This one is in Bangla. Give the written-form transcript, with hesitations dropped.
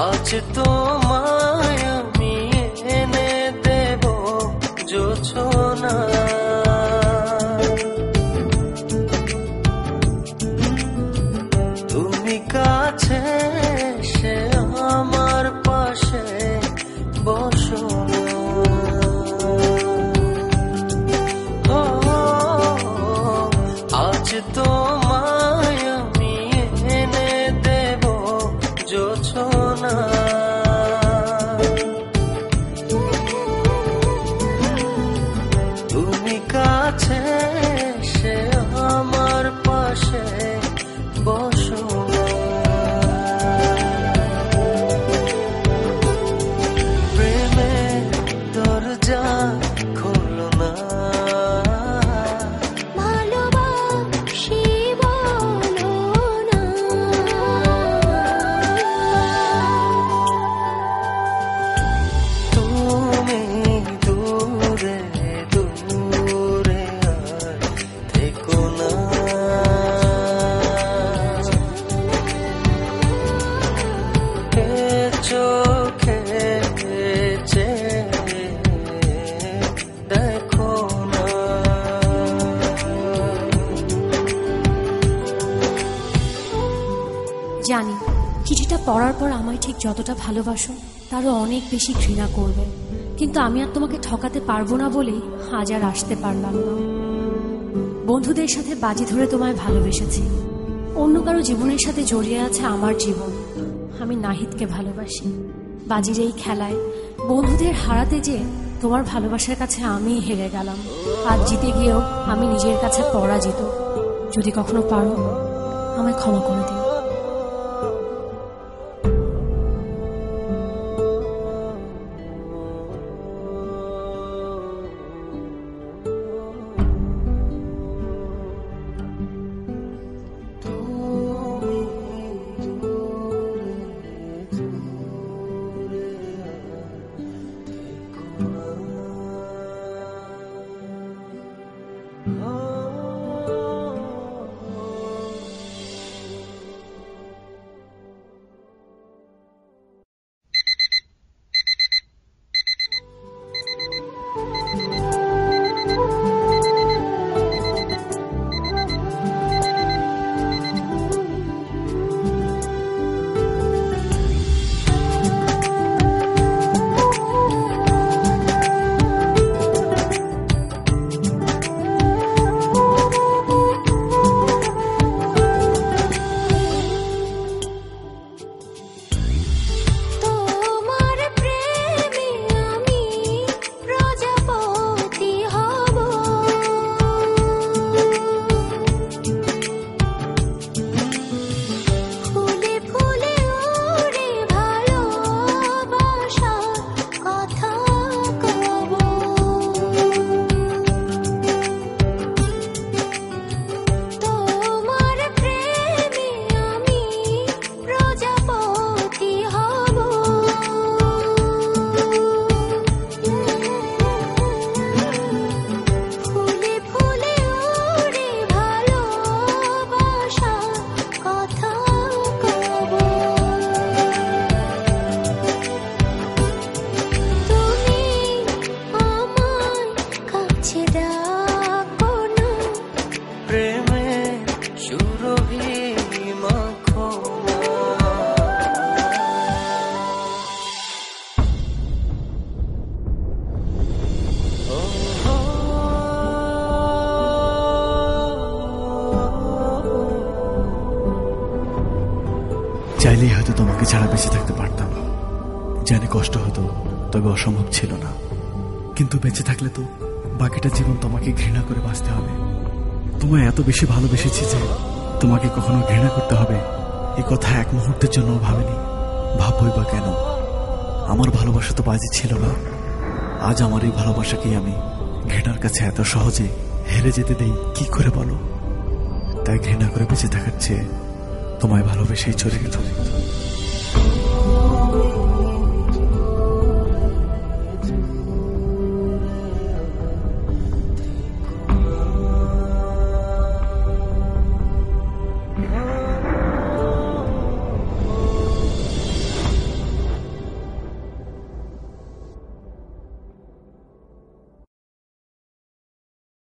আজ তোমায় আমি এনে দেব জোছনা, তুমি কাছে এসে আমার পাশে বসো না। আজ তোমায় আমি এনে দেব জোছনা, তুমি কাছে এসে আমার পাশে বসো না। প্রেমের দরজা খোলো না, ভালোবাসি বলো না। তুমি দূরে দূরে আর থেকো না। এ চোখে চেয়ে দেখো না। জানি চিঠিটা পড়ার পর আমায় ঠিক যতটা ভালোবাসো তারও অনেক বেশি ঘৃণা করবে, কিন্তু আমি আর তোমাকে ঠকাতে পারবো না বলেই আজ আর আসতে পারলাম না। বন্ধুদের সাথে বাজি ধরে তোমায় ভালোবেসেছি, অন্য কারো জীবনের সাথে জড়িয়ে আছে আমার জীবন। আমি নাহিদকে ভালোবাসি। বাজির এই খেলায় বন্ধুদের হারাতে যে তোমার ভালোবাসার কাছে আমি হেরে গেলাম। আজ জিতে গিয়েও আমি নিজের কাছে পরাজিত। যদি কখনো পারো আমায় ক্ষমা করে দিও। বিদ্রোহী মাখো না। চাইলেই হয়তো তোমাকে ছাড়া বেঁচে থাকতে পারতাম, জানি কষ্ট হতো, তবে অসম্ভব ছিল না। কিন্তু বেঁচে থাকলে তো বাকিটা জীবন তোমাকে ঘৃণা করে বাঁচতে হবে। তোমায় এত বেশি ভালোবেসেছি যে তোমাকে কখনো ঘৃণা করতে হবে এ কথা এক মুহূর্তের জন্য ভাবিনি। ভাববই বা কেন? আমার ভালোবাসা তো বাজি ছিল না। আজ আমার এই ভালোবাসাকেই আমি ঘৃণার কাছে এত সহজে হেরে যেতে দেই কি করে বলো? তাই ঘৃণা করে বেঁচে থাকার চেয়ে তোমায় ভালোবেসেই চলে গেল।